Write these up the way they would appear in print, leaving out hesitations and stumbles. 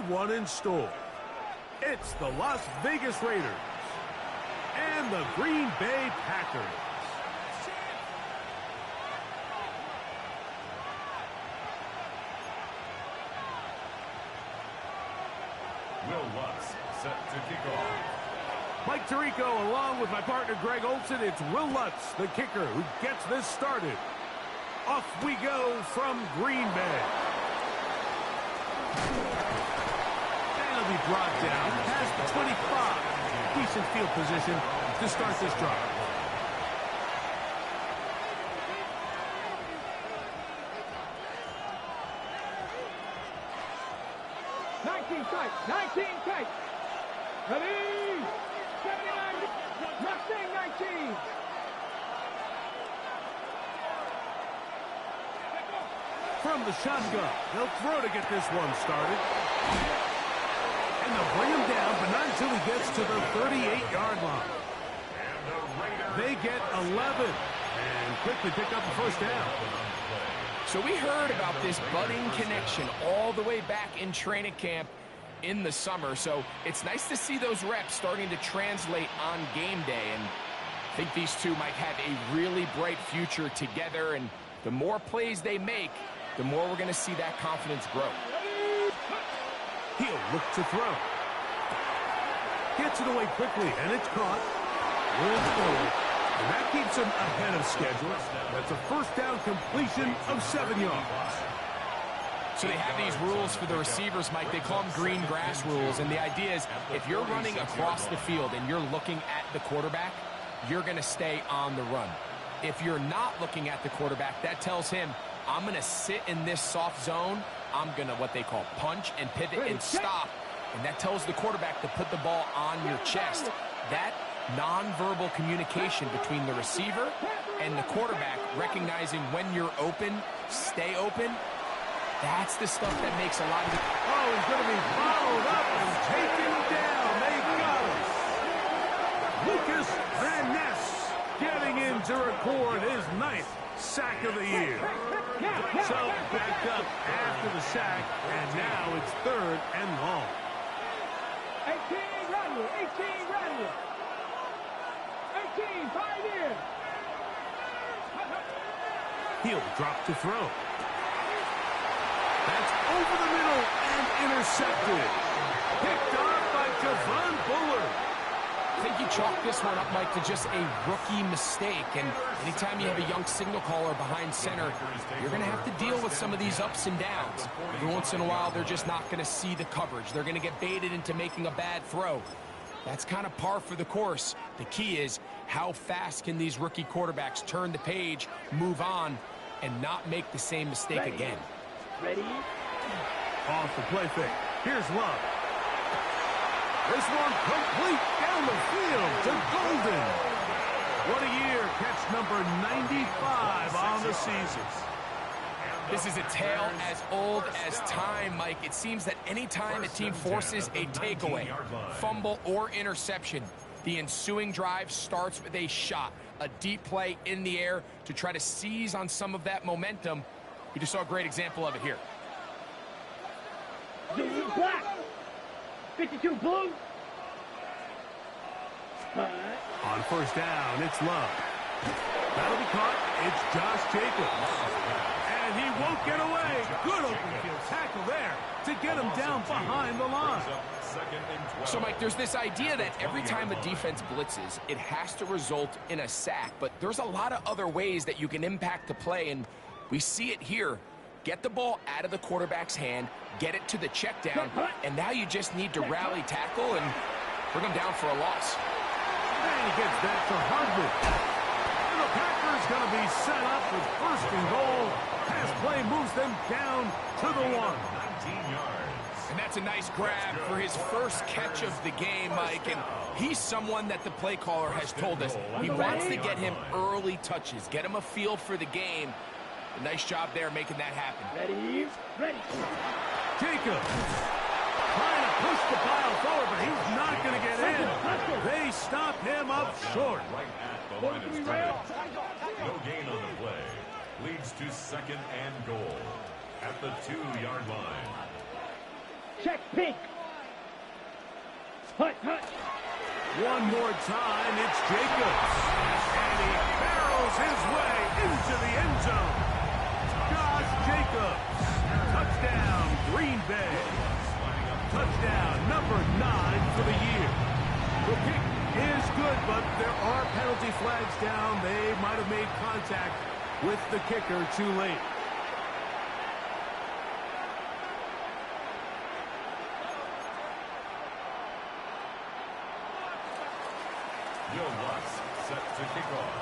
one in store. It's the Las Vegas Raiders and the Green Bay Packers. Will Lutz set to kick off. Mike Tirico along with my partner Greg Olson. It's Will Lutz, the kicker, who gets this started. Off we go from Green Bay. And it'll be brought down past the 25. Decent field position to start this drive. Tight. Ready? 79. Mustang 19. From the shotgun, they'll throw to get this one started. And they'll bring him down, but not until he gets to the 38-yard line. They get 11 and quickly pick up the first down. So we heard about this budding connection all the way back in training camp in the summer. So it's nice to see those reps starting to translate on game day. And I think these two might have a really bright future together. And the more plays they make, the more we're going to see that confidence grow. He'll look to throw. Gets it away quickly, and it's caught. Will forward. And that keeps him ahead of schedule. That's a first down completion of 7 yards. So they have these rules for the receivers, Mike. They call them green grass rules. And the idea is if you're running across the field and you're looking at the quarterback, you're going to stay on the run. If you're not looking at the quarterback, that tells him, I'm going to sit in this soft zone. I'm going to what they call punch and pivot and stop. And that tells the quarterback to put the ball on your chest. That nonverbal communication between the receiver and the quarterback, recognizing when you're open, stay open, that's the stuff that makes a lot of it. Oh, he's going to be followed up and taken down. They got him. Lucas Van Ness getting in to record his 9th sack of the year. So back up after the sack, and now it's 3rd and long. 18 Radley. 18, 5 in. He'll drop to throw. That's over the middle and intercepted. Picked off by Javon Bullard. I think you chalk this one up, Mike, to just a rookie mistake. And anytime you have a young signal caller behind center, you're going to have to deal with some of these ups and downs. Every once in a while, they're just not going to see the coverage. They're going to get baited into making a bad throw. That's kind of par for the course. The key is how fast can these rookie quarterbacks turn the page, move on, and not make the same mistake again. Ready? Off the play fake. Here's Love. This one complete down the field to Golden. What a year. Catch number 95 on the season. This is a tale as old as time, Mike. It seems that any time a team forces a takeaway, fumble, or interception, the ensuing drive starts with a shot, a deep play in the air to try to seize on some of that momentum. We just saw a great example of it here. Black. 52 blue. On first down, it's Love. That'll be caught. It's Josh Jacobs. And he won't get away. Good open field tackle there to get him down behind the line. So, Mike, there's this idea that every time a defense blitzes, it has to result in a sack. But there's a lot of other ways that you can impact the play, and we see it here. Get the ball out of the quarterback's hand, get it to the check down, and now you just need to rally tackle and bring them down for a loss. And he gets that to Hardwick. And the Packers going to be set up with 1st and goal. Pass play moves them down to the 1. 19 yards. And that's a nice grab for his first catch of the game, Mike. And he's someone that the play caller has told us he wants to get him early touches, get him a feel for the game. A nice job there making that happen. Ready? Jacobs trying to push the pile forward, but he's not going to get in. They stop him up short. Right at the line of scrimmage. No gain on the play. Leads to 2nd and goal at the 2-yard line. Check pink. Hut, hut. One more time, it's Jacobs. And he barrels his way into the end zone. Josh Jacobs. Touchdown, Green Bay. Touchdown, number 9 for the year. The kick is good, but there are penalty flags down. They might have made contact with the kicker too late. Joe Watts set to kick off.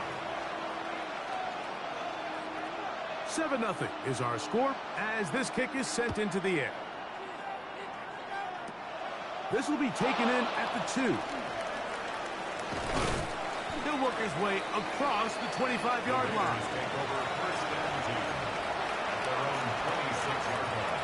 7-0 is our score as this kick is sent into the air. This will be taken in at the 2. He'll work his way across the 25-yard line. Take over first down team at their own 26-yard line.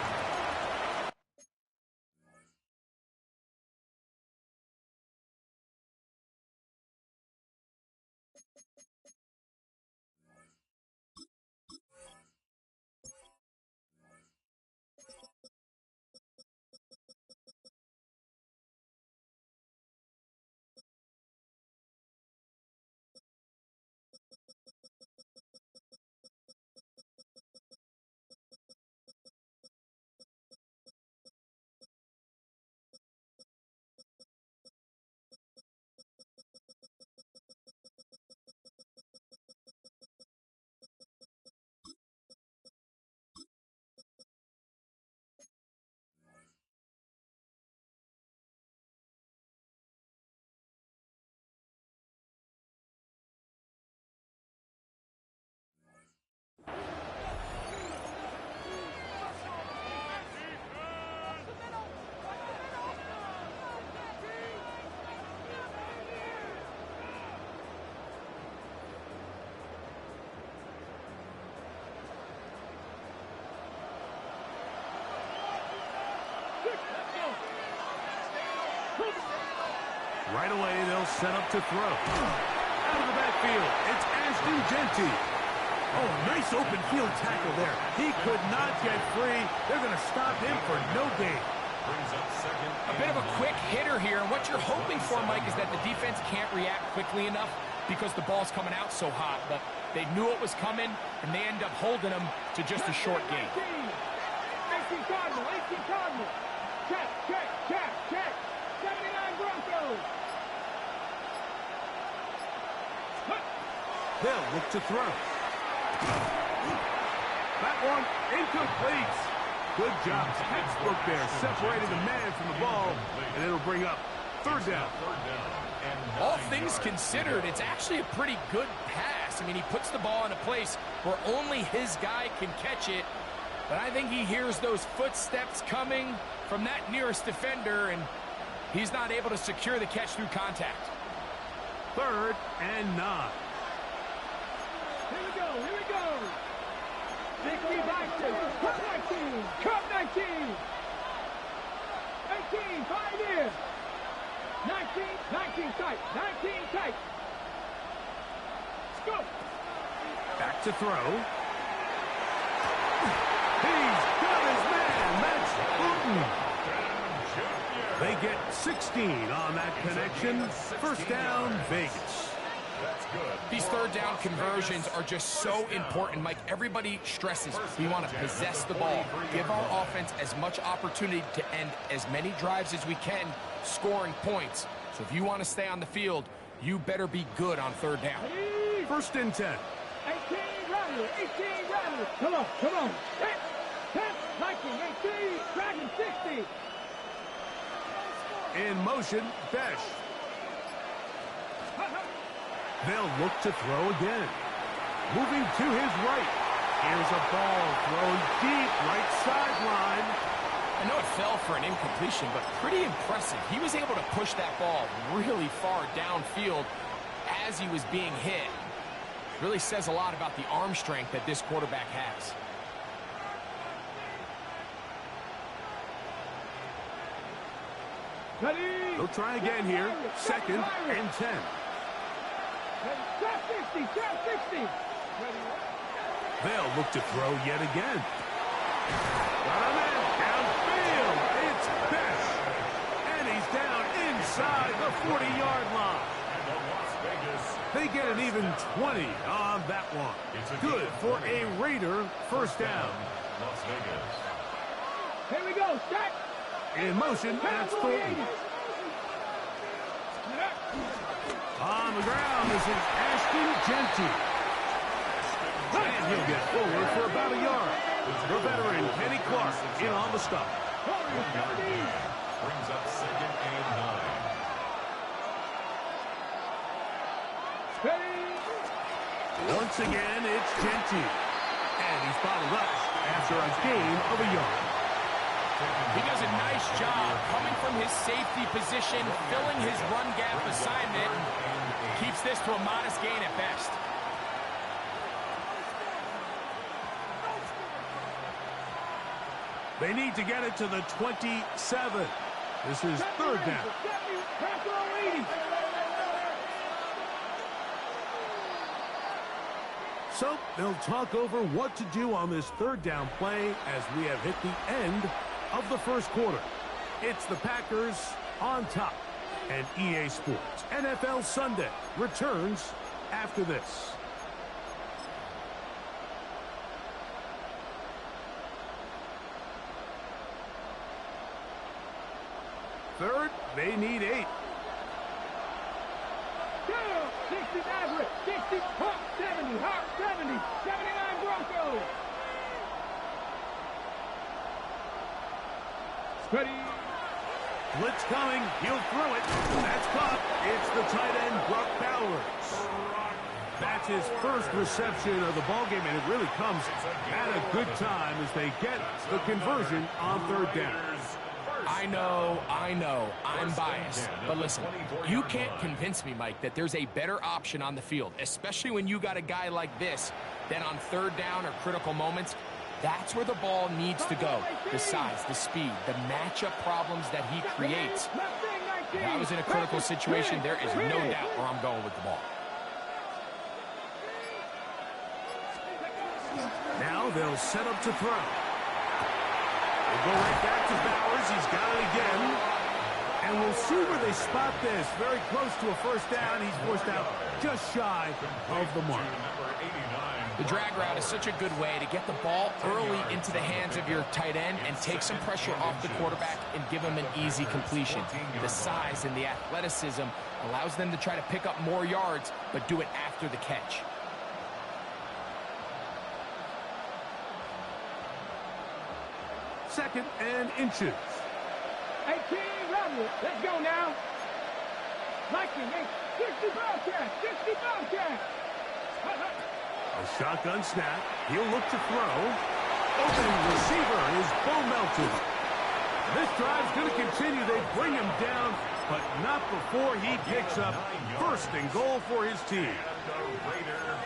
Right away, they'll set up to throw. Out of the backfield, it's Ashton Genty. Oh, nice open field tackle there. He could not get free. They're going to stop him for no gain. Brings up second. A bit of a quick hitter here, and what you're hoping for, Mike, is that the defense can't react quickly enough because the ball's coming out so hot. But they knew it was coming, and they end up holding them to just a short gain. 18 Cardinal, 18 Cardinal. Check, check, check, check. 79 Broncos. They'll look to throw. That one incomplete. Good job. Textbook there, separating the man from the ball, and it'll bring up third down. All things considered, it's actually a pretty good pass. I mean, he puts the ball in a place where only his guy can catch it. But I think he hears those footsteps coming from that nearest defender, and he's not able to secure the catch through contact. 3rd and 9. Here we go, here we go. 60 boxes, Cup 19, Cup 19. 18, 5 here. 19 tight, 19 tight. Let's go. Back to throw. He's got his man. That's Booten. They get 16 on that connection. First down, Vegas. These third down conversions are just so important, Mike. Everybody stresses we want to possess the ball, give our offense as much opportunity to end as many drives as we can, scoring points. So if you want to stay on the field, you better be good on third down. 1st and 10. 18 Rattler, 18 Rattler. Come on, come on. 10, 19, 18, Dragon 60. In motion, Besh. They'll look to throw again. Moving to his right. Here's a ball thrown deep right sideline. I know it fell for an incompletion, but pretty impressive. He was able to push that ball really far downfield as he was being hit. Really says a lot about the arm strength that this quarterback has. Ready? They'll try again here. 2nd and 10. Trap 60, trap 60. They'll look to throw yet again. Got him in. Downfield. It's 40-yard line. And the Las Vegas. They get an even 20 on that one. Good for a Raider first down. Las Vegas. Here we go, set. In motion, that's Thornton. On the ground, this is Ashton Genty. And he'll get forward for about a yard. The veteran, Kenny Clark, in on the stop. Brings up 2nd and 9. Once again, it's Genty. And he's bottled up after a gain of a yard. He does a nice job coming from his safety position, filling his run gap assignment. Keeps this to a modest gain at best. They need to get it to the 27. This is third down. So they'll talk over what to do on this third down play as we have hit the end of the first quarter. It's the Packers on top. And EA Sports NFL Sunday returns after this. Third, they need 8. 60 average, 60, Hawk 70, Hawk 70, 79 Broncos. Ready. Blitz coming, he'll throw it. That's caught. It's the tight end, Brock Bowers. That's his first reception of the ballgame, and it really comes at a good time as they get the conversion on third down. I know, I'm biased. But listen, you can't convince me, Mike, that there's a better option on the field, especially when you got a guy like this, than on third down or critical moments. That's where the ball needs to go. The size, the speed, the matchup problems that he creates. If I was in a critical situation, there is no doubt where I'm going with the ball. Now they'll set up to throw. We'll go right back to Bowers. He's got it again. And we'll see where they spot this. Very close to a first down. He's forced out just shy of the mark. The drag route is such a good way to get the ball early into the hands of your tight end and take some pressure off the quarterback and give him an easy completion. The size and the athleticism allows them to try to pick up more yards, but do it after the catch. Second and inches. 18, Rebel. Let's go now. Liking, 60 Bobcat, 60 Bobcat. A shotgun snap. He'll look to throw. Open receiver is Bo Melton. This drive's going to continue. They bring him down, but not before he picks up first and goal for his team.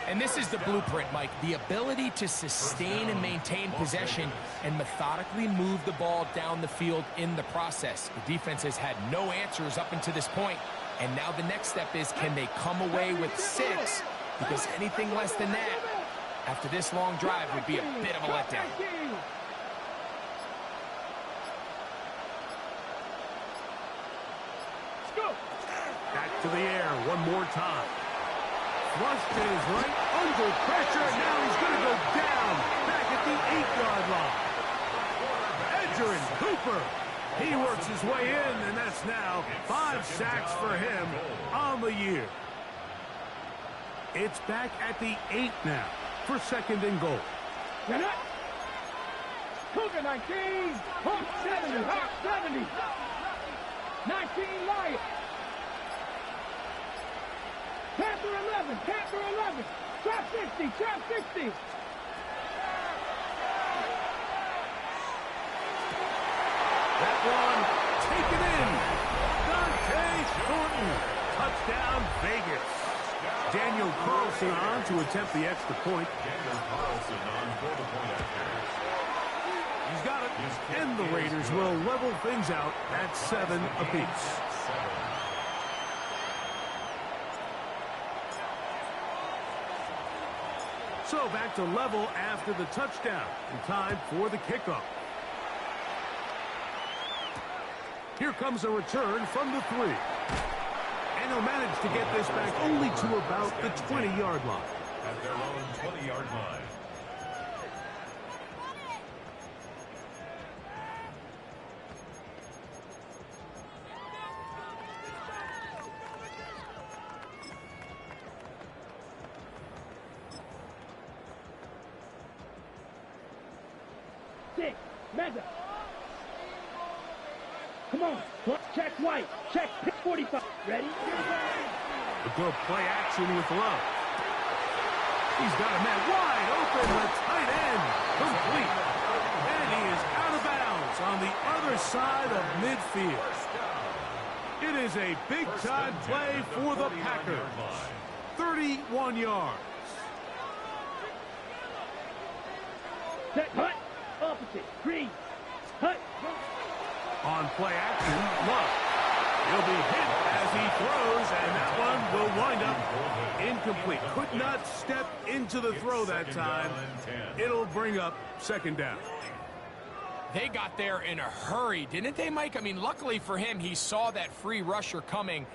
And this is the blueprint, Mike. The ability to sustain and maintain possession and methodically move the ball down the field in the process. The defense has had no answers up until this point, and now the next step is, can they come away with 6? Because anything less than that, after this long drive, would be a bit of a letdown. Back to the air one more time. Flushed to his right, under pressure, and now he's going to go down, back at the 8-yard line. Edgerrin Cooper, he works his way in, and that's now 5 sacks for him on the year. It's back at the 8 now for second and goal. Cougar 19, Hawk 70, Hawk 70. 19 Lion. Panther 11, Panther 11. Trap 60, Trap 60. That one taken in. Dante Thornton. Touchdown, Vegas. Daniel Carlson on to attempt the extra point. Daniel Carlson on for the point after. He's got it. And the Raiders will level things out at 7 apiece. So back to level after the touchdown. And time for the kickoff. Here comes a return from the 3. And he'll manage to get this back only to about the 20-yard line. At their own 20-yard line. Six, mega. Come on, check white, check pick 45. Ready? A good play action with Love. He's got a man wide open, the tight end, complete. And he is out of bounds on the other side of midfield. It is a big-time play for the Packers. 31 yards. Set, hut, opposite, green, hut. On play action, Love. He'll be hit as he throws, and that one will wind up incomplete. Could not step into the throw that time. It'll bring up second down. They got there in a hurry, didn't they, Mike? I mean, luckily for him, he saw that free rusher coming,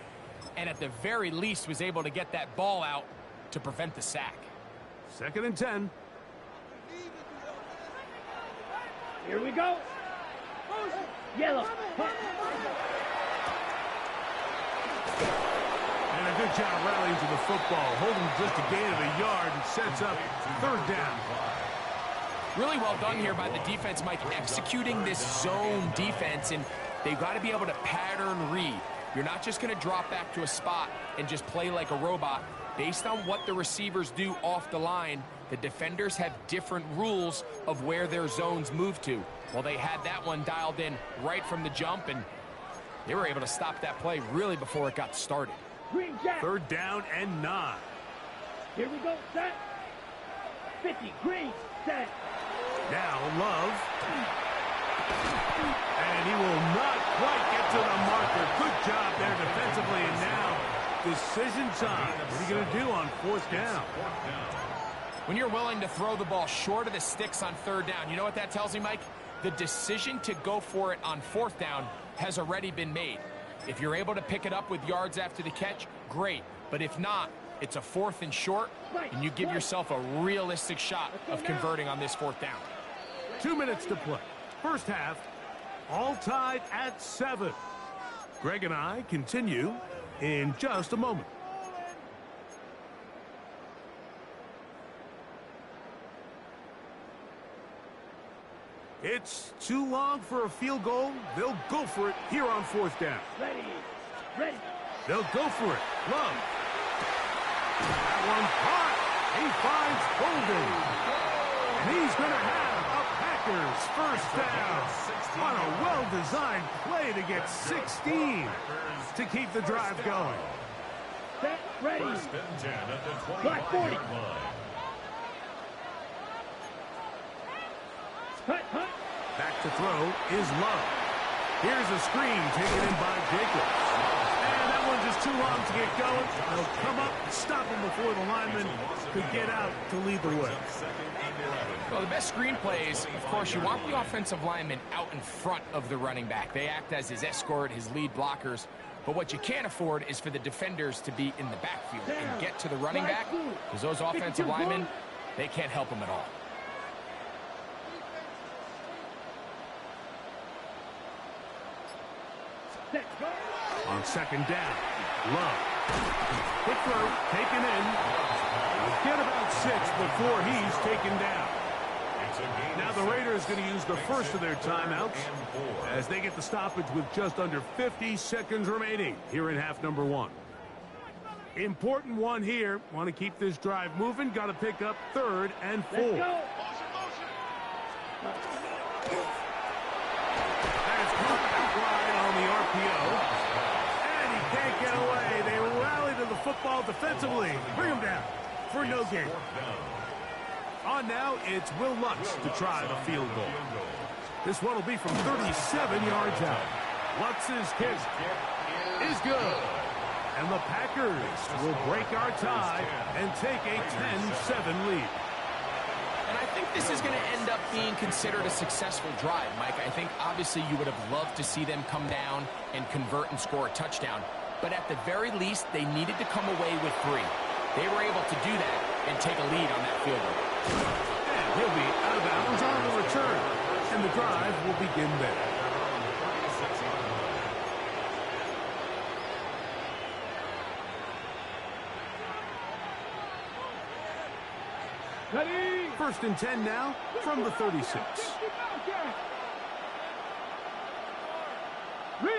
and at the very least was able to get that ball out to prevent the sack. 2nd and 10. Here we go. Yellow. And a good job rallying to the football, holding just a gain of a yard and sets up 3rd down. Really well done here by the defense, Mike, executing this zone defense, and they've got to be able to pattern read. You're not just going to drop back to a spot and just play like a robot. Based on what the receivers do off the line, the defenders have different rules of where their zones move to. Well, they had that one dialed in right from the jump, and they were able to stop that play really before it got started. Green jack. 3rd down and 9. Here we go, set. 50, green, set. Now Love. And he will not quite get to the marker. Good job there defensively, and now decision time. What are you going to do on 4th down? When you're willing to throw the ball short of the sticks on 3rd down, you know what that tells me, Mike? The decision to go for it on 4th down has already been made. If you're able to pick it up with yards after the catch, great. But if not, it's a 4th and short, and you give yourself a realistic shot of converting on this 4th down. 2 minutes to play. First half, all tied at 7. Greg and I continue in just a moment. It's too long for a field goal. They'll go for it here on 4th down. Ready, ready. They'll go for it. Love. That one caught. He finds Golden. And he's going to have a Packers first down on a well-designed play to get 16 to keep the drive going. Set, ready. 1st and 10 at the 20. Black 40. Hut, hut. Back to throw is Love. Here's a screen taken in by Jacobs. And that one's just too long to get going. They'll come up, stop him before the lineman could get out to lead the way. Well, the best screen plays, of course, you want the offensive lineman out in front of the running back. They act as his escort, his lead blockers. But what you can't afford is for the defenders to be in the backfield and get to the running back, because those offensive linemen, they can't help him at all. On 2nd down, Love. Quick throw, taken in. We'll get about 6 before he's taken down. Now the Raiders going to use the first of their timeouts as they get the stoppage with just under 50 seconds remaining here in half number 1. Important one here. Want to keep this drive moving. Got to pick up 3rd and 4. Let's go. That's caught outright on the RPO. And he can't get away. They rally to the football defensively. Bring him down for no gain. On now, it's Will Lutz to try the field goal. This one will be from 37 yards out. Lutz's kick is good. And the Packers will break our tie and take a 10-7 lead. And I think this is going to end up being considered a successful drive, Mike. I think obviously you would have loved to see them come down and convert and score a touchdown. but at the very least, they needed to come away with 3. They were able to do that and take a lead on that field goal. And he'll be out of bounds on the return, and the drive will begin there. Ready? 1st and 10 now from the 36.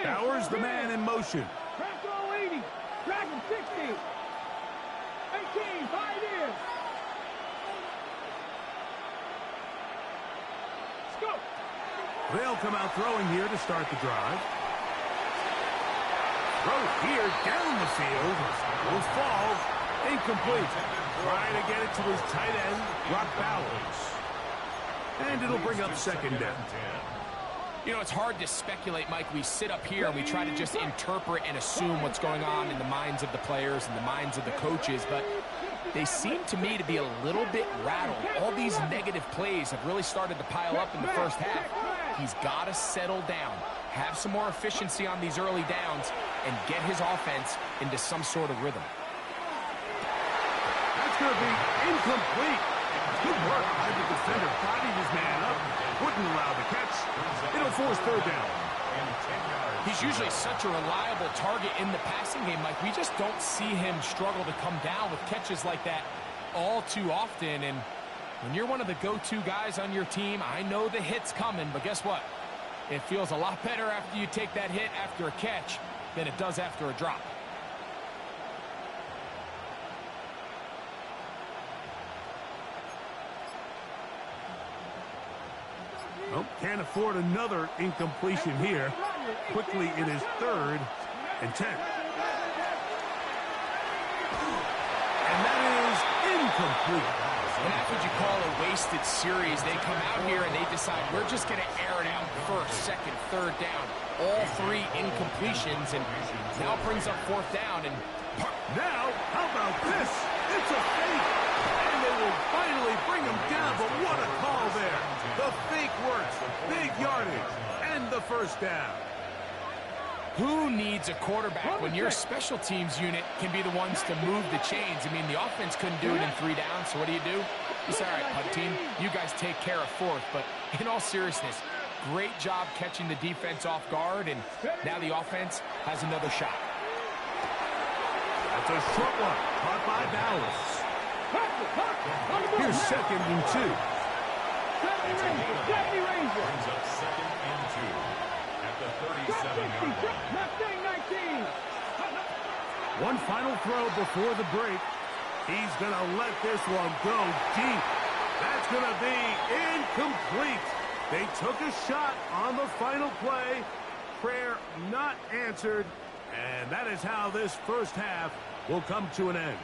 Bowers, the man in motion. Transfer 80. Dragon 60. 18. 5 years. Scope. They'll come out throwing here to start the drive. Throw here down the field. Will fall. Incomplete. Trying to get it to his tight end, Brock Bowers. And it'll bring up 2nd down. You know, it's hard to speculate, Mike. We sit up here and we try to just interpret and assume what's going on in the minds of the players and the minds of the coaches, but they seem to me to be a little bit rattled. All these negative plays have really started to pile up in the first half. He's got to settle down, have some more efficiency on these early downs, and get his offense into some sort of rhythm. That's going to be incomplete. Good work by the defender. Bodied his man up. Wouldn't allow the catch. It'll force 3rd down. He's usually such a reliable target in the passing game, Mike. We just don't see him struggle to come down with catches like that all too often. And when you're one of the go-to guys on your team, I know the hit's coming, but guess what? It feels a lot better after you take that hit after a catch than it does after a drop. Oh, can't afford another incompletion here. Quickly, it is 3rd and 10. And that is incomplete. And that's what you call a wasted series. They come out here and they decide we're just going to air it out 1st, 2nd, 3rd down. All 3 incompletions, and now brings up 4th down. And now, how about this? It's a fake. And they will finally bring him down, but what a call there. The fake works, big yardage, and the 1st down. Who needs a quarterback when your special teams unit can be the ones to move the chains? I mean, the offense couldn't do it in 3 downs, so what do? You say, all right, punt team, you guys take care of 4th. But in all seriousness, great job catching the defense off guard, and now the offense has another shot. That's a short one, caught by Bowers. Here's 2nd and 2. 70 Ranger. Brings up 2nd and 2 at the 37-yard line. 19. One final throw before the break. He's going to let this one go deep. That's going to be incomplete. They took a shot on the final play. Prayer not answered. And that is how this first half will come to an end.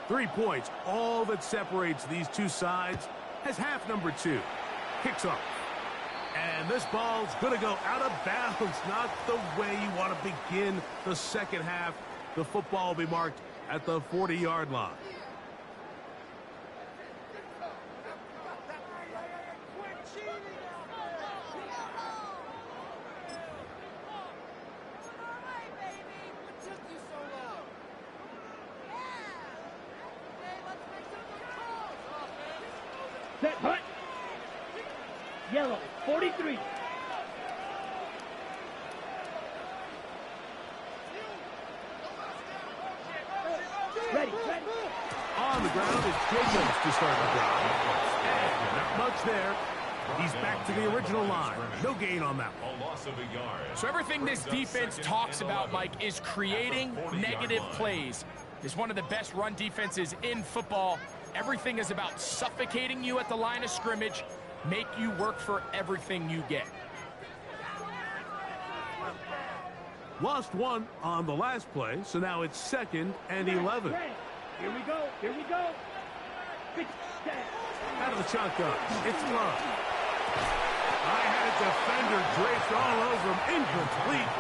Three points, all that separates these two sides, as half number 2 kicks off. And this ball's going to go out of bounds, not the way you want to begin the second half. The football will be marked at the 40-yard line. Set, hut. Yellow, 43. Ready, ready. On the ground is Jacobs to start the drive. And not much there. He's back to the original line. No gain on that one. A loss of a yard. So everything this defense talks about, Mike, is creating negative plays. It's one of the best run defenses in football. Everything is about suffocating you at the line of scrimmage, make you work for everything you get. Lost one on the last play, so now it's 2nd and 11. Here we go. Here we go. Out of the shotgun, it's Love. I had a defender draped all over him, incomplete.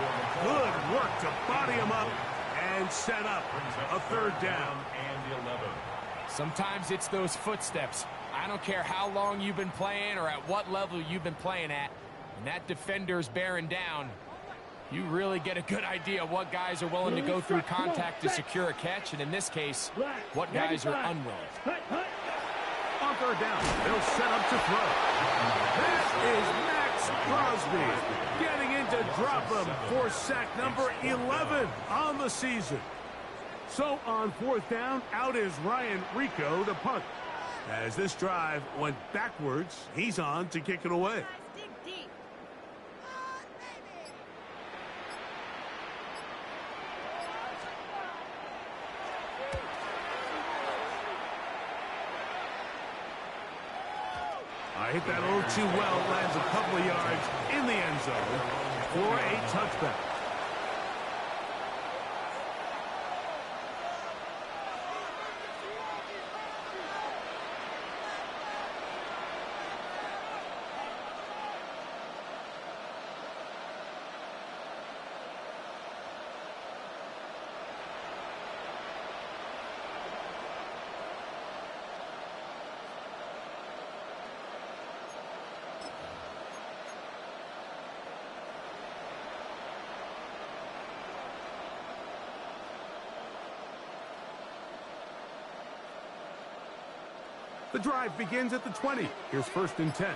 Good work to body him up and set up a 3rd down. And 11. Sometimes it's those footsteps. I don't care how long you've been playing or at what level you've been playing at. When that defender's bearing down, you really get a good idea of what guys are willing to go through contact to secure a catch, and in this case, what guys are unwilling. On 3rd down, they'll set up to throw. That is Max Crosby getting in to drop him for sack number 11 on the season. So on 4th down, out is Ryan Rico to punt. As this drive went backwards, he's on to kick it away. I hit that a little too well. Lands a couple of yards in the end zone for a touchback. The drive begins at the 20. Here's 1st and 10.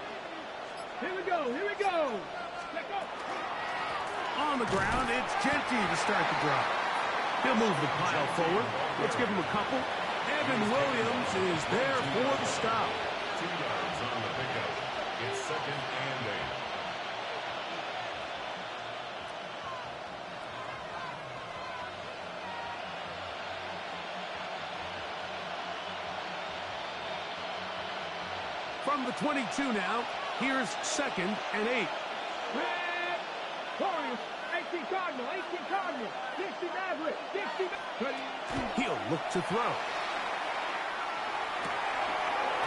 Here we go. Here we go. On the ground, it's Genty to start the drive. He'll move the pile forward. Let's give him a couple. Evan Williams is there for the stop. 2 yards on the pickup. It's 2nd and 8. From the 22 now, here's 2nd and 8. Red, Corey, 18 Cardinal, 18 Cardinal, 60 Maverick, 60 He'll look to throw.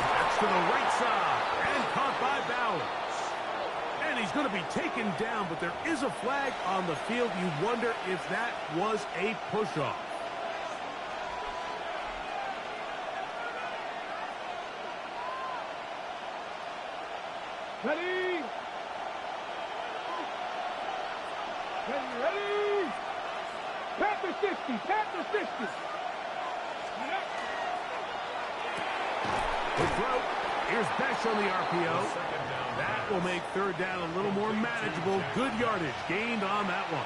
That's to the right side and caught by Bowers. And he's going to be taken down, but there is a flag on the field. You wonder if that was a push-off. Ready? Ready? Panther 60, Panther 60. The throw. Here's Besh on the RPO. That will make 3rd down a little more manageable. Good yardage gained on that one.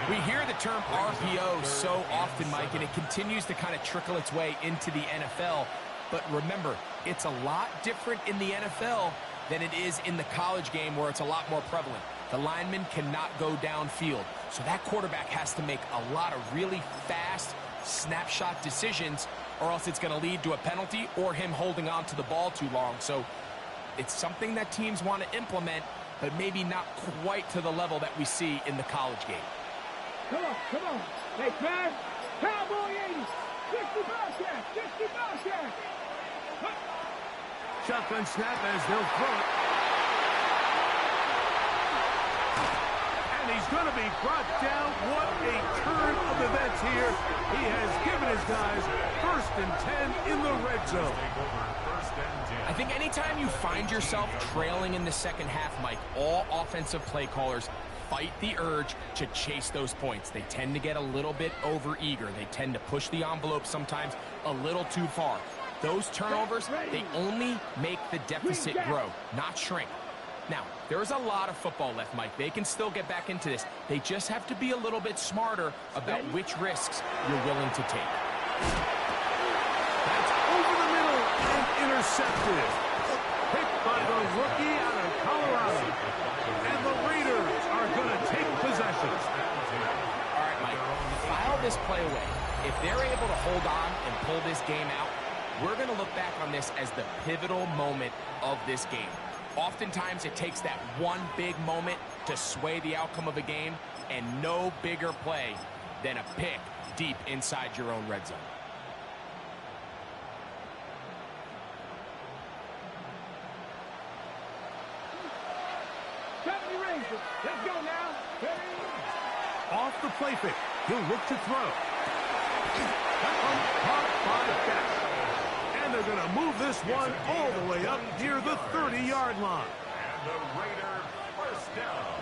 We hear the term RPO so often, Mike, and it continues to kind of trickle its way into the NFL. But remember, it's a lot different in the NFL than it is in the college game where it's a lot more prevalent. The lineman cannot go downfield. So that quarterback has to make a lot of really fast snapshot decisions, or else it's going to lead to a penalty or him holding on to the ball too long. So it's something that teams want to implement, but maybe not quite to the level that we see in the college game. Come on. Hey, man. Cowboy 80. 60 Bobcat. 60 Bobcat. Shotgun snap as they'll throw it. And he's going to be brought down. What a turn of events here. He has given his guys 1st and 10 in the red zone. I think anytime you find yourself trailing in the second half, Mike, all offensive play callers fight the urge to chase those points. They tend to get a little bit overeager. They tend to push the envelope sometimes a little too far. Those turnovers, they only make the deficit grow, not shrink. Now, there's a lot of football left, Mike. They can still get back into this. They just have to be a little bit smarter about which risks you're willing to take. That's over the middle and intercepted. Pick by the rookie out of Colorado. And the Raiders are going to take possession. All right, Mike, file this play away. If they're able to hold on and pull this game out, we're going to look back on this as the pivotal moment of this game. Oftentimes, it takes that one big moment to sway the outcome of a game, and no bigger play than a pick deep inside your own red zone. Let's go now. Off the play fake. He'll look to throw. That one caught by Best. And they're going to move this one all the way up near the 30-yard line. And the Raider first down.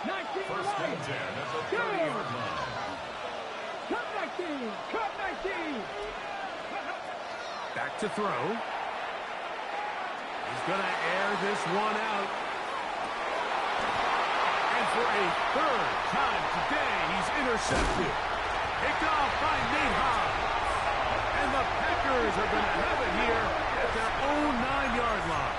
19 First and 10 at the 30-yard line. Cut 19. Cut 19. Back to throw. He's going to air this one out. And for a third time today, he's intercepted. Picked off by Nate Hobbs. And the Packers are going to have it here at their own 9-yard line.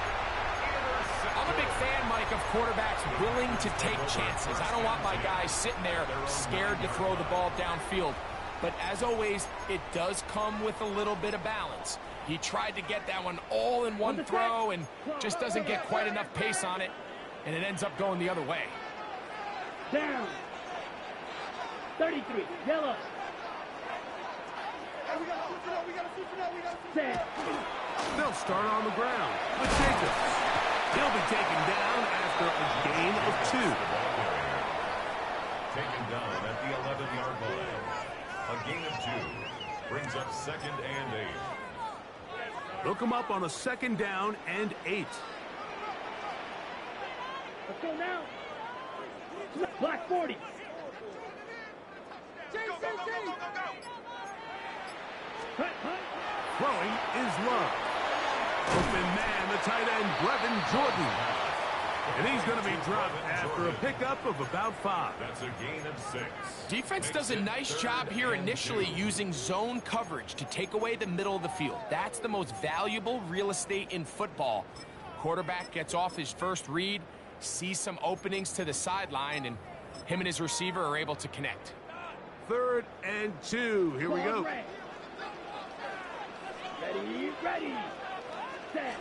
I'm a big fan, Mike, of quarterbacks willing to take chances. I don't want my guys sitting there scared to throw the ball downfield. But as always, it does come with a little bit of balance. He tried to get that one all in one throw and just doesn't get quite enough pace on it, and it ends up going the other way. Down. 33. Yellow. Set. They'll start on the ground with Jacobs. He'll be taken down after a gain of 2. Taken down at the 11-yard line. A gain of 2 brings up 2nd and 8. They'll come up on a 2nd down and 8. Let's go now. Black 40. Throwing is Love. Open man, the tight end, Brevin Jordan. And he's going to be dropped after a pickup of about 5. That's a gain of 6. Defense does a nice job here initially using zone coverage to take away the middle of the field. That's the most valuable real estate in football. Quarterback gets off his first read, sees some openings to the sideline, and him and his receiver are able to connect. 3rd and 2. Here we go. Ready, ready. Set.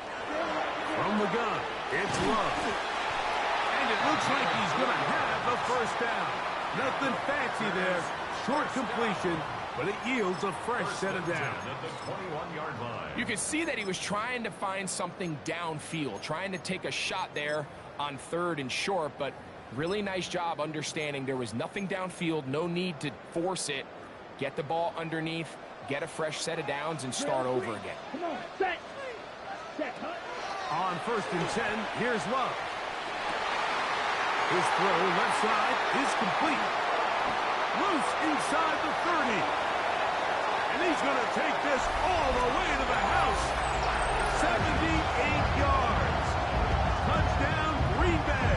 From the gun, it's Love. And it looks like he's going to have the first down. Nothing fancy there. Short completion, but it yields a fresh set of downs. At the 21-yard line. You can see that he was trying to find something downfield, trying to take a shot there on 3rd and short, but really nice job understanding there was nothing downfield, no need to force it. Get the ball underneath, get a fresh set of downs, and start over again. Come on, set. Set, On 1st and 10, here's Love. His throw left side is complete. Loose inside the 30. And he's going to take this all the way to the house. 78 yards. Touchdown, Green Bay.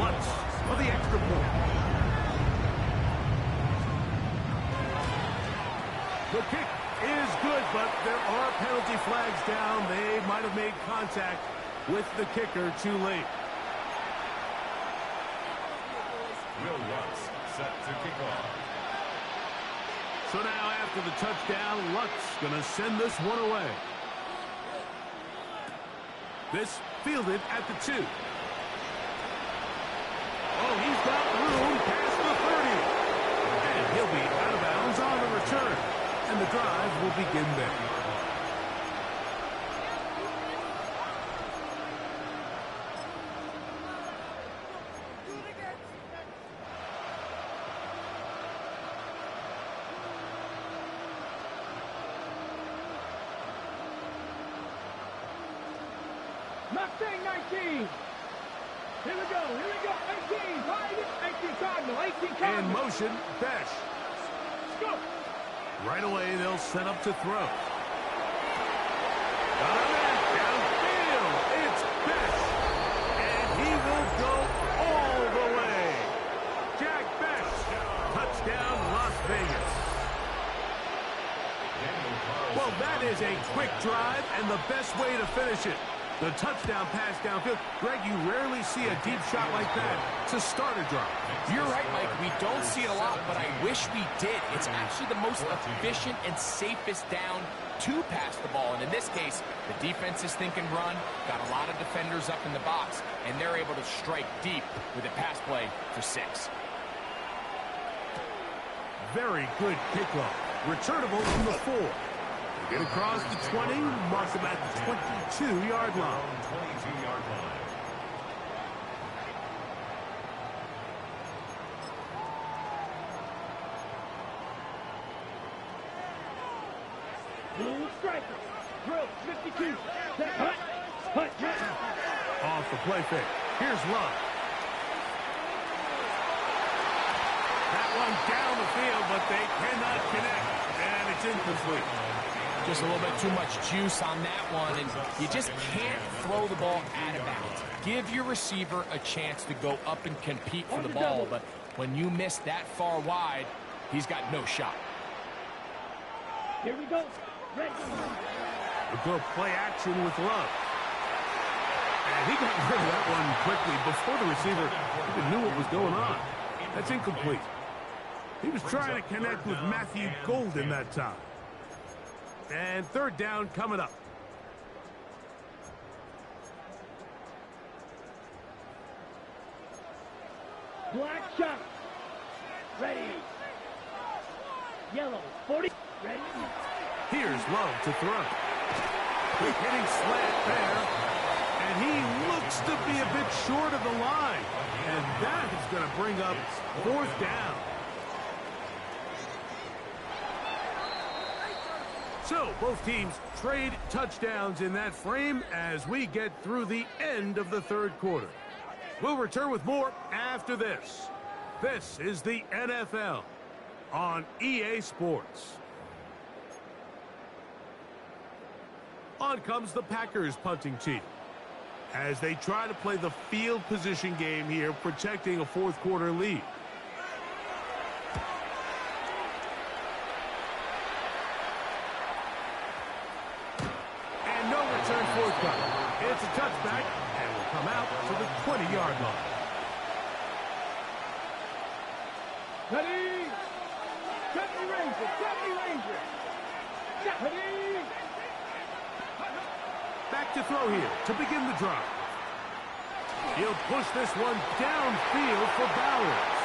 Lutz for the extra point. The kick is good, but there are penalty flags down. They might have made contact with the kicker too late. Will Lutz set to kick off. So now after the touchdown, Lutz going to send this one away. This fielded at the 2. Oh, he's got room past the 30. And he'll be out of bounds on the return. And the drive will begin there. Mustang 19. Here we go, 18, right, 18 Cardinal, 18 Cardinal. In motion, Besh. Go. Right away, they'll set up to throw. Got a man downfield. It's Besh. And he will go all the way. Jack Besh. Touchdown, Las Vegas. Well, that is a quick drive and the best way to finish it. The touchdown pass downfield. Greg, you rarely see a deep shot like that to start a drive. You're right, Mike. We don't see it a lot, but I wish we did. It's actually the most efficient and safest down to pass the ball. And in this case, the defense is thinking run, got a lot of defenders up in the box, and they're able to strike deep with a pass play for 6. Very good kickoff. Returnable from the 4. Get across the 20, mark them at the 22-yard line. 22-yard line. Blue striker. Drill 52. Hut. Hut. Off the play fake. Here's Love. That one down the field, but they cannot connect. And it's incomplete. Just a little bit too much juice on that one, and you just can't throw the ball out of bounds. Give your receiver a chance to go up and compete for the ball, but when you miss that far wide, he's got no shot. Here we go. Ready. A good play action with Love. And he got rid of that one quickly before the receiver even knew what was going on. That's incomplete. He was trying to connect with Matthew Golden that time. And third down coming up. Black shot. Ready. Yellow. 40. Ready. Here's Love to throw. Quick hitting slant there. And he looks to be a bit short of the line. And that is going to bring up fourth down. So, both teams trade touchdowns in that frame as we get through the end of the third quarter. We'll return with more after this. This is the NFL on EA Sports. On comes the Packers punting team as they try to play the field position game here, protecting a fourth quarter lead. And no return forthcoming. It's a touchback and will come out to the 20-yard line. Ready. 70 Rangers. 70 Rangers. Ready. Back to throw here to begin the drive. He'll push this one downfield for Bowers.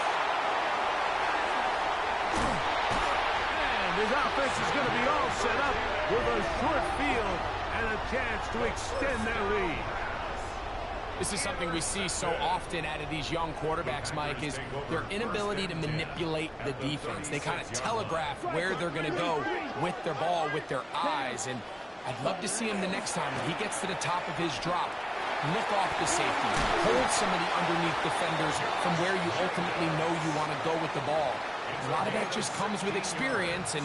And his offense is going to be all set up with a short field and a chance to extend their lead. This is something we see so often out of these young quarterbacks, Mike, is their inability to manipulate the defense. They kind of telegraph where they're going to go with their ball, with their eyes, and I'd love to see him the next time when he gets to the top of his drop. Look off the safety. Hold some of the underneath defenders from where you ultimately know you want to go with the ball. A lot of that just comes with experience, and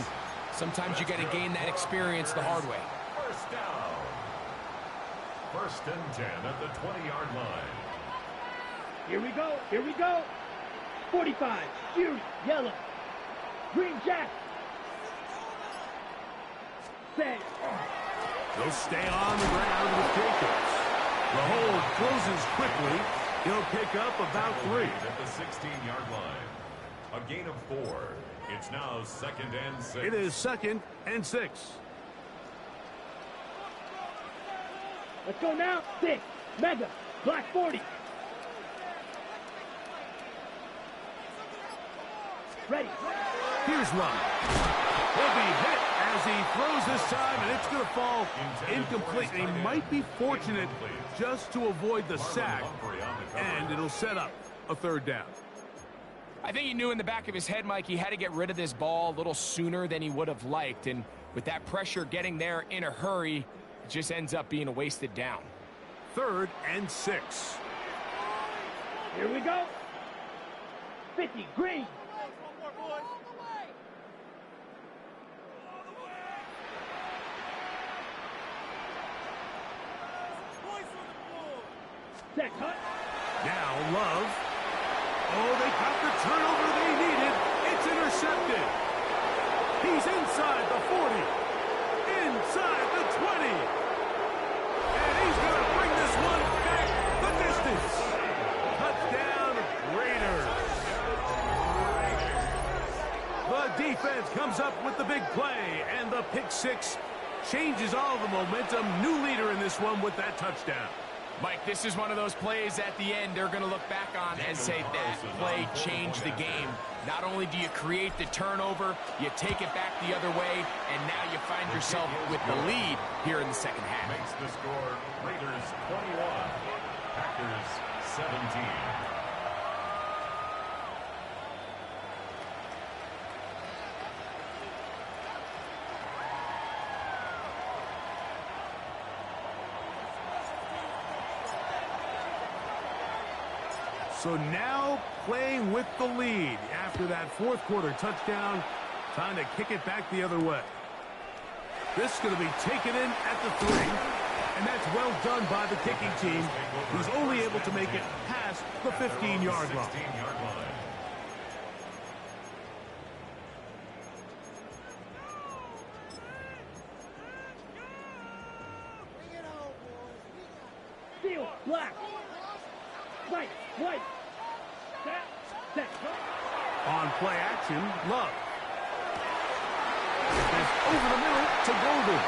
sometimes you got to gain that experience the hard way. First down. 1st and 10 at the 20-yard line. Here we go. Here we go. 45. Fury. Yellow. Green jack. Set. They'll stay on the ground with Jacobs. The hold closes quickly. He'll pick up about 3. At the 16-yard line. A gain of 4. It's now 2nd and 6. It is 2nd and 6. Let's go now. 6. Mega. Black 40. Ready. Here's Love. He'll be hit as he throws this time, and it's going to fall incomplete. They might be fortunate just to avoid the sack, and it'll set up a third down. I think he knew in the back of his head, Mike, he had to get rid of this ball a little sooner than he would have liked, and with that pressure getting there in a hurry, it just ends up being a wasted down. 3rd and 6. Here we go. 50. Green. Set cut. Now Love. Oh, they got the turnover they needed. It's intercepted. He's inside the 40. inside the 20. And he's going to bring this one back the distance. Touchdown, Raiders. The defense comes up with the big play, and the pick six changes all the momentum. New leader in this one with that touchdown. Mike, this is one of those plays at the end they're going to look back on and say that play changed the game. Not only do you create the turnover, you take it back the other way, and now you find yourself with the lead here in the second half. Makes the score Raiders 21, Packers 17. So now playing with the lead after that fourth quarter touchdown, time to kick it back the other way. This is going to be taken in at the 3, and that's well done by the kicking team, who's only able to make it past the 15-yard line. Field, black. Right, white. Set. On play action, Love. It's over the middle to Golden.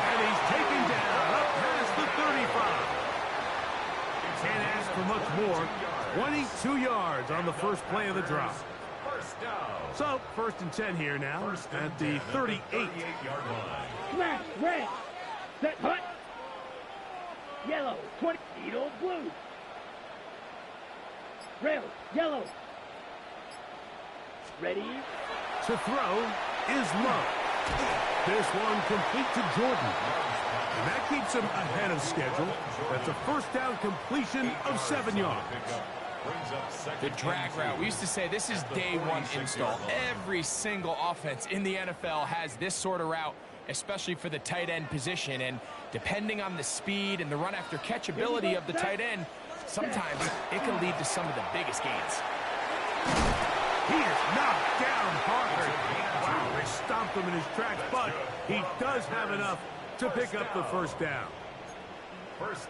And he's taken down up past the 35. Can't ask for much more. 22 yards on the first play of the drop. First down. So, 1st and 10 here now at the 38-yard line. Smash, red. Set, hut. Yellow, 20, needle, blue. Rail, yellow. Ready? To throw is Love. This one complete to Jordan. And that keeps him ahead of schedule. That's a first down completion of 7 yards. The drag route. We used to say this is day one install. Every single offense in the NFL has this sort of route, especially for the tight end position. And depending on the speed and the run after catch ability of the tight end, sometimes it can lead to some of the biggest gains. He is knocked down hard. Wow, they stomped him in his tracks, but he does have enough to pick up the first down.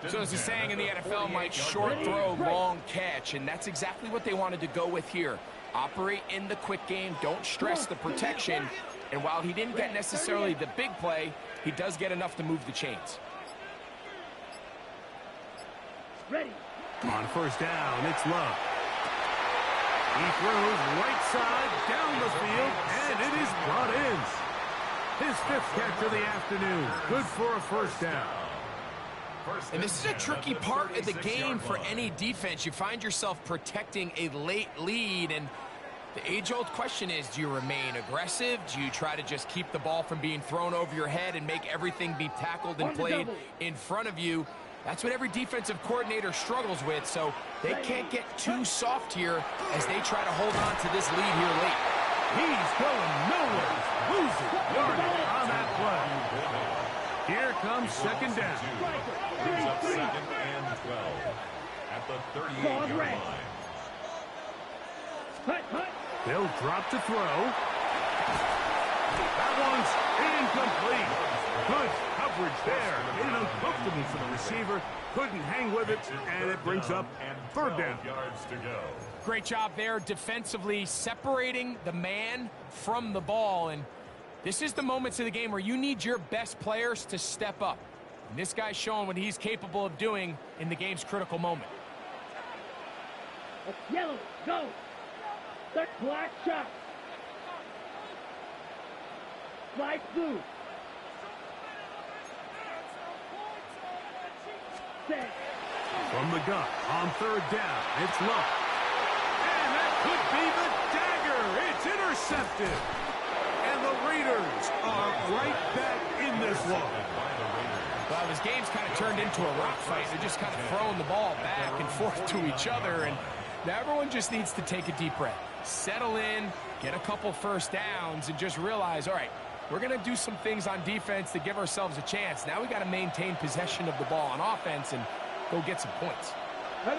So as the saying in the NFL, Mike, short throw, long catch, and that's exactly what they wanted to go with here. Operate in the quick game, don't stress the protection, and while he didn't get necessarily the big play, he does get enough to move the chains. Ready. On first down, it's Love. He throws right side down the field, and it is brought in. His 5th catch of the afternoon. Good for a first down. And this is a tricky part of the game for any defense. You find yourself protecting a late lead, and the age-old question is, do you remain aggressive? Do you try to just keep the ball from being thrown over your head and make everything be tackled and played in front of you? That's what every defensive coordinator struggles with, so they can't get too soft here as they try to hold on to this lead here late. He's going nowhere. Losing yardage on that play. Here comes second down. Brings up 2nd and 12 at the 38-yard line. They'll drop to throw. That one's incomplete. Good coverage there. Made it uncomfortable for the receiver. Couldn't hang with it, and it brings up 3rd down. Yards to go. Great job there defensively, separating the man from the ball. And this is the moments of the game where you need your best players to step up. And this guy's showing what he's capable of doing in the game's critical moment. Yellow, go. Black shot. Light blue. Set. From the gun on 3rd down, it's Love. And that could be the dagger. It's intercepted. And the Raiders are right back in this one. Well, this game's kind of turned into a rock fight. They're just kind of throwing the ball back and forth to each other. And now everyone just needs to take a deep breath. Settle in, get a couple first downs, and just realize, all right, we're going to do some things on defense to give ourselves a chance. Now we got to maintain possession of the ball on offense and go get some points. Oh,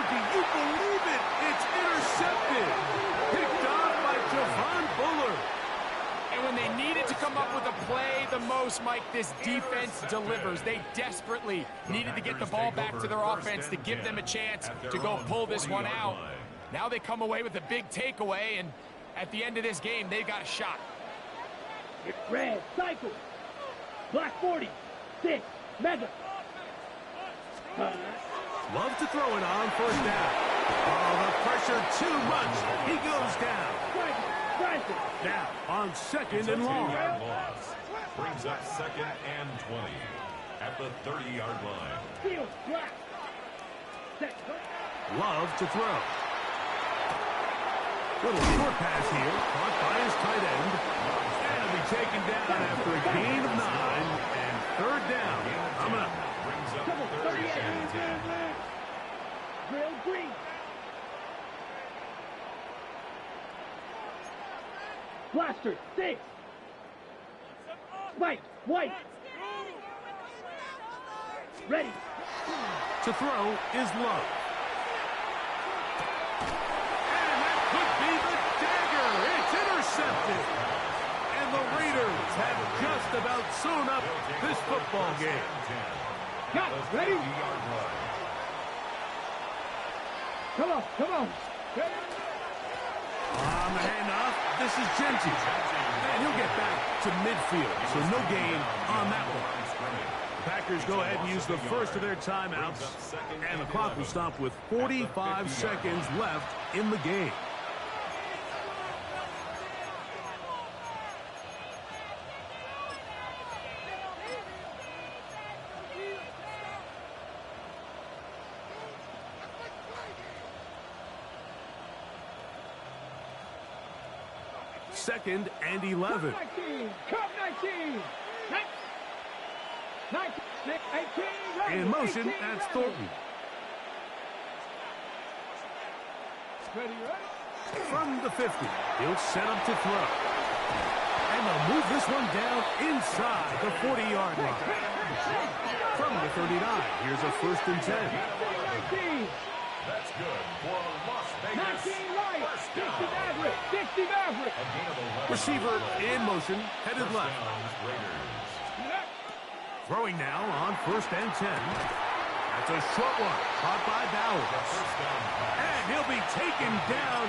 do you believe it? It's intercepted. Picked off by Javon Bullard. foremost, Mike, this defense delivers. They desperately needed to get the ball back to their offense to give them a chance to go pull this one out. Now they come away with a big takeaway, and at the end of this game, they've got a shot. Red, cycle. Black 40, 6, mega. Love to throw it on first down. Oh, the pressure too much. He goes down. Now on second and long. Loss. Brings up second and 20 at the 30-yard line. Field, black. Love to throw. Little short pass here, caught by his tight end. And he'll be taken down after a gain of 9 and third down. Coming up. Brings up third and 10. Drill green. Blaster, 6. White, white. Ready. To throw is Love. And that could be the dagger. It's intercepted. And the Raiders have just about sewn up this football game. Got it. Ready? Come on, come on. On the handoff, this is Genty. And he'll get back to midfield, so no gain on that one. Packers go ahead and use the first of their timeouts, and the clock will stop with 45 seconds left in the game. Second and 11. 19, cut 19. 19, 18, In motion, that's Thornton. Ready, ready? From the 50, he'll set up to throw. And they'll move this one down inside the 40-yard line. From the 39, here's a first and 10. 19. That's good for Las Vegas. 19 right. First 60 down. Maverick. 60 Maverick. A gain of 11. Receiver in motion, headed First left. downs, Raiders. Throwing now on first and 10. That's a short one, caught by Bowers. First down pass. And he'll be taken down.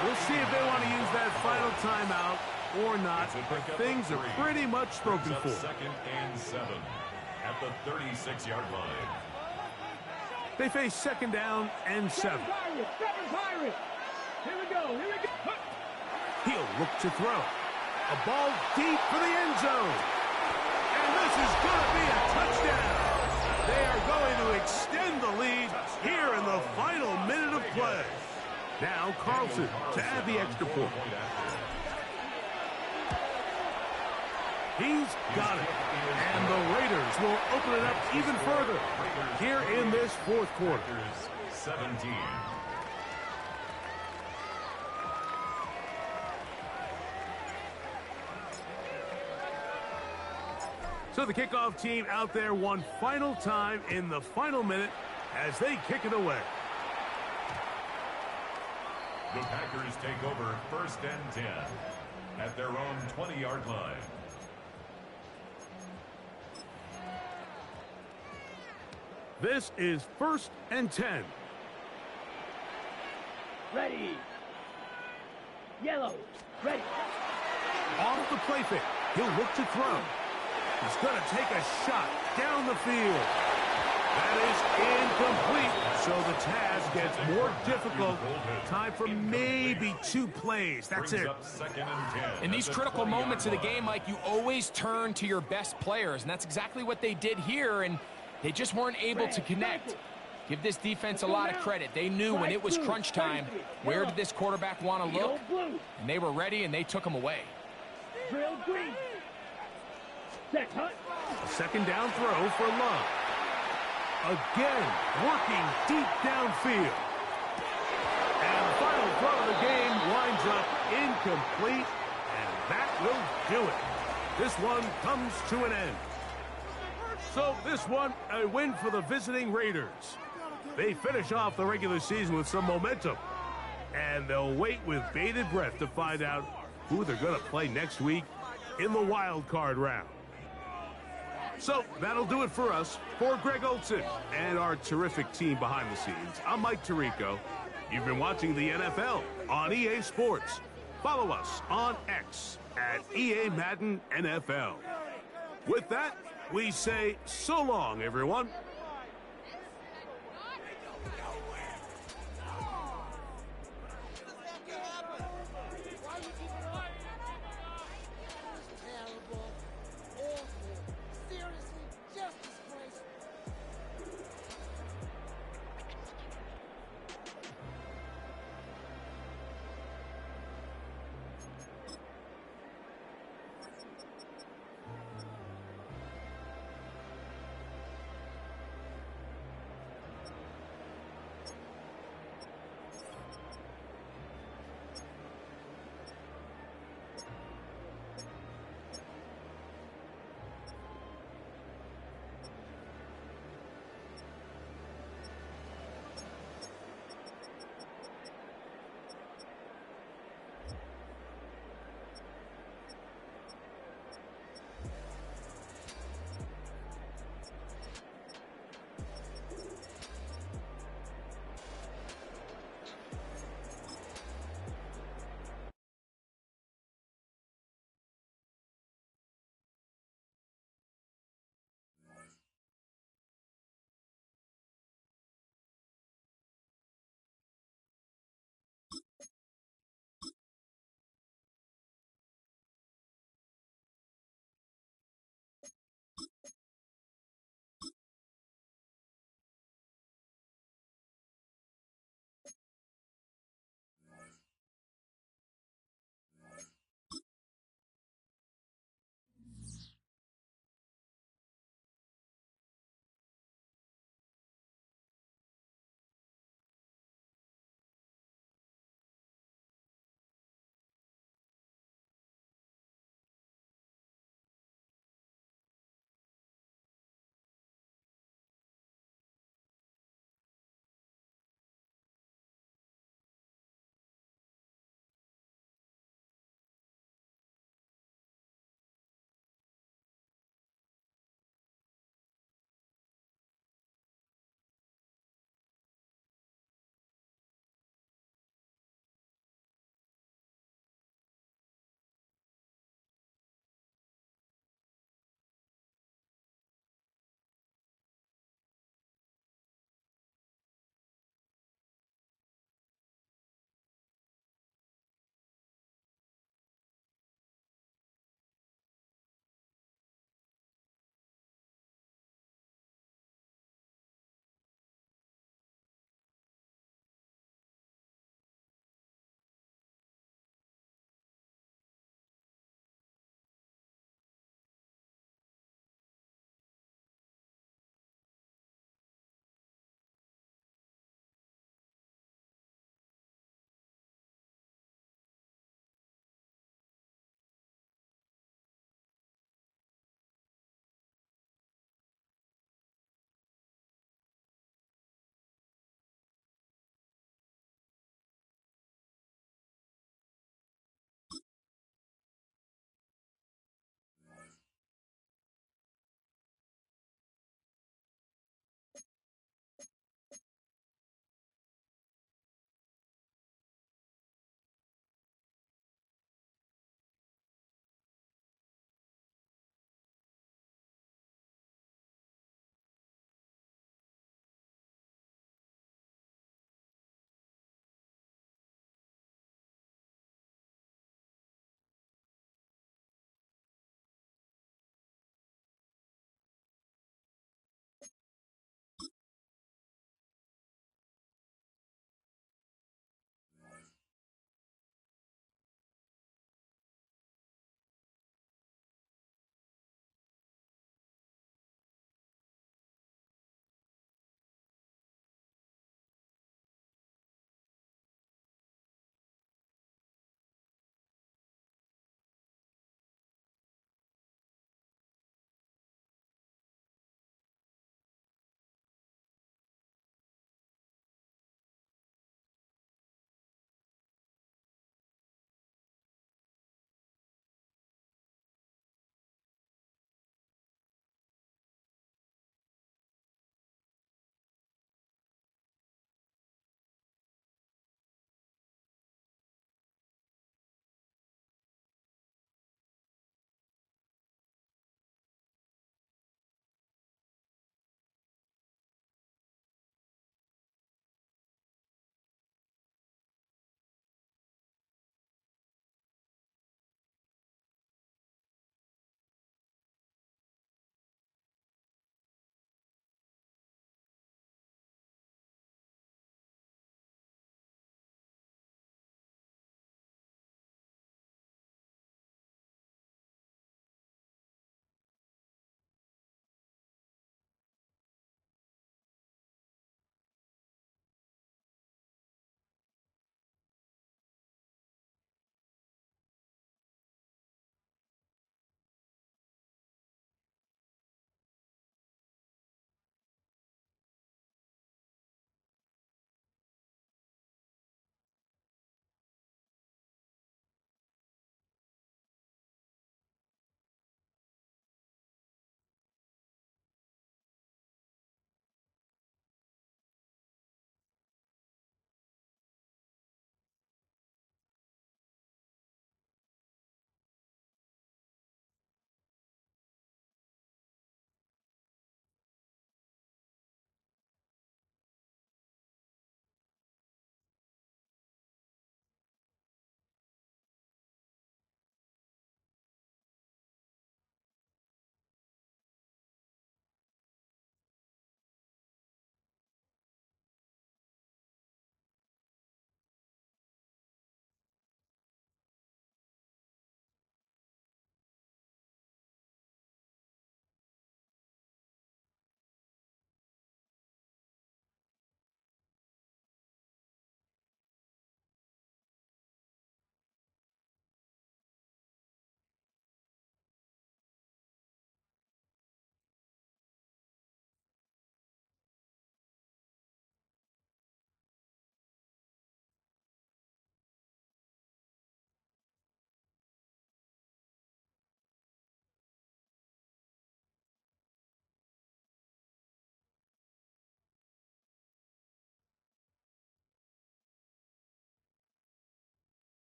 We'll see if they want to use that final timeout or not. But things are pretty much spoken Brings for. up second and 7 at the 36-yard line. They face second down and 7. Seven Pirates. Here we go. Here we go. He'll look to throw. A ball deep for the end zone. And this is going to be a touchdown. They are going to extend the lead here in the final minute of play. Now Carlson to add the extra point. He's got it. And the Raiders will open it up even further here in this fourth quarter. 17. So the kickoff team out there one final time in the final minute as they kick it away. The Packers take over first and 10 at their own 20-yard line. This is first and 10. Ready. Yellow. Ready. Off the play fake. He'll look to throw. He's going to take a shot down the field. That is incomplete. So the task gets more difficult. Time for maybe 2 plays. That's Brings it. up second and 10. In these critical moments of the game, Mike, you always turn to your best players, and that's exactly what they did here, and they just weren't able to connect. Give this defense a lot of credit. They knew when it was crunch time, where did this quarterback want to look, and they were ready, and they took him away. Drill green. Set hunt. Second down throw for Love. Again, working deep downfield. And the final throw of the game winds up incomplete, and that will do it. This one comes to an end. So this one, a win for the visiting Raiders. They finish off the regular season with some momentum, and they'll wait with bated breath to find out who they're going to play next week in the wild card round. So that'll do it for us. For Greg Olson and our terrific team behind the scenes, I'm Mike Tirico. You've been watching the NFL on EA Sports. Follow us on X at EA Madden NFL. With that, we say so long, everyone.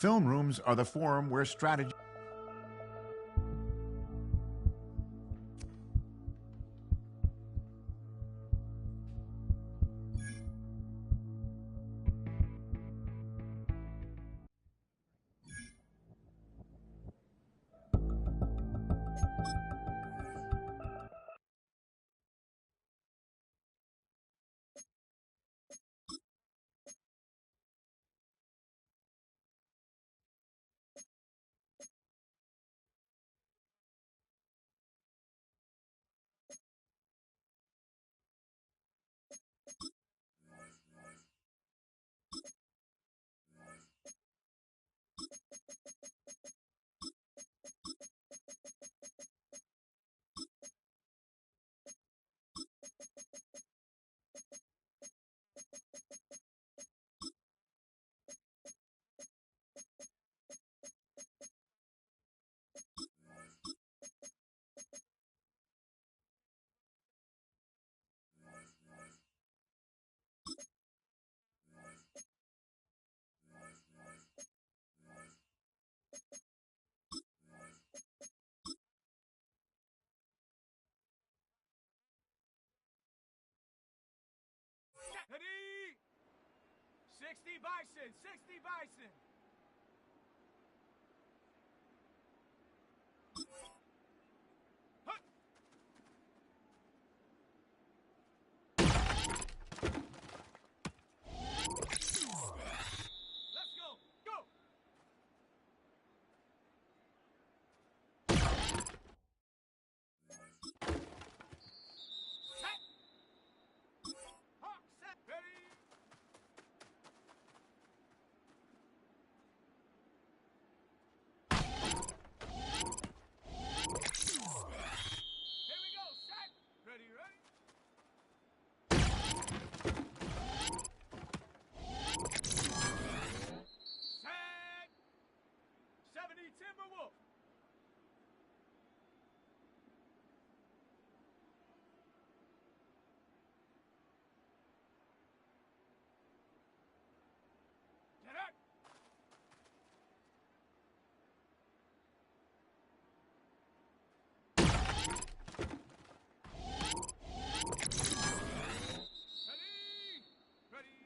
Film rooms are the forum where strategy... Ready? 60 Bison, 60 Bison. Huh. Let's go, go. Set. Hawk set. Ready? Here we go, set. Ready, ready. Set. 70 Timberwolf. Get up. Ready. Ready.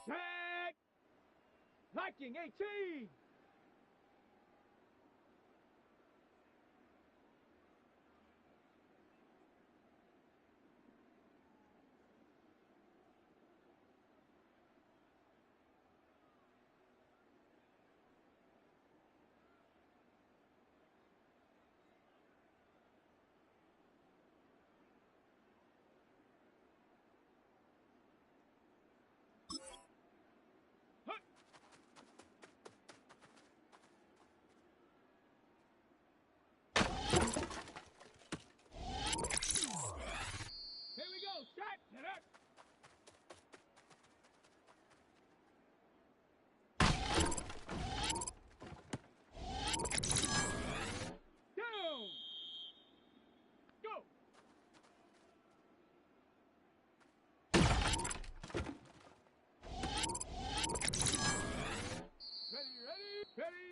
Set. Viking 18. Here we go. Set. Set up. Down. Go. Ready, ready, ready.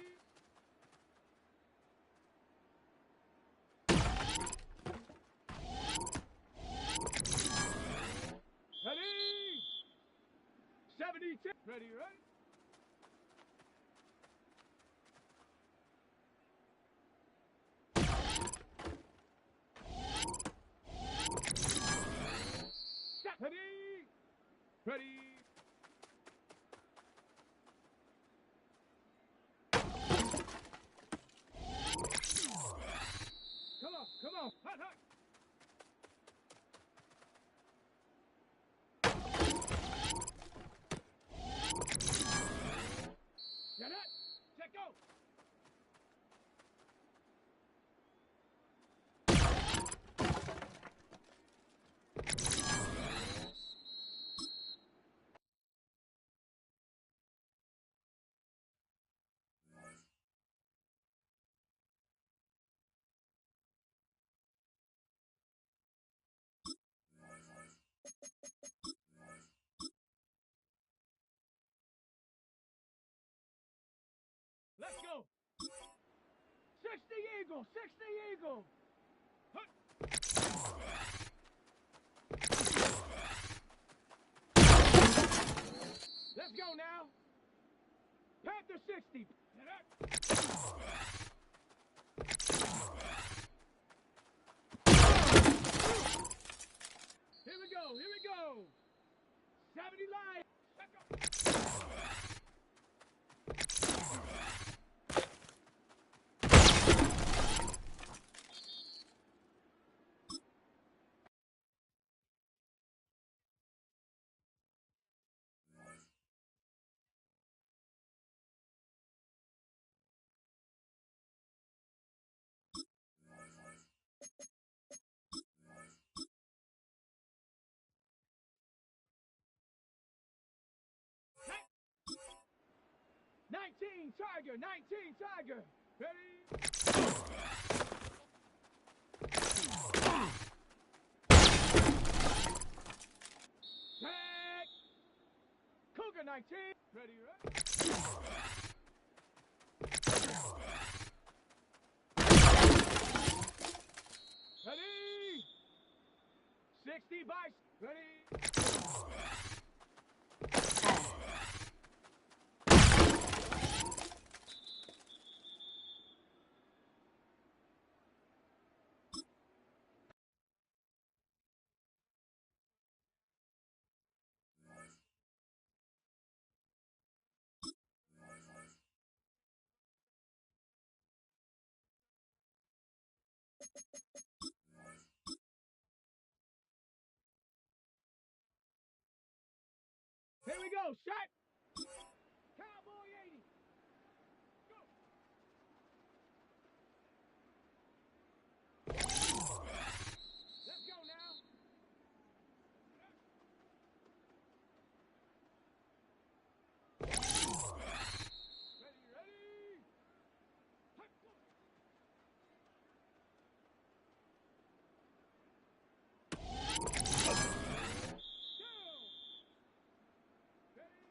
Ready. 72. Ready, ready. Set. Ready. Ready. Come on, come on. Hot, hot. Get it. Set, go. Let's go. 60 Eagle, 60 Eagle. Hut. Let's go now. Panther 60. Get up. Here we go, here we go. 70 line. Let's go. Set. 19 Tiger, 19 Tiger. Ready? Set. Cougar 19. Ready, ready? Ready? 60 by. Ready? Here we go. Shot. Cowboy 80. Go. Let's go now. Ready, ready. Hut, go. Down. Ready.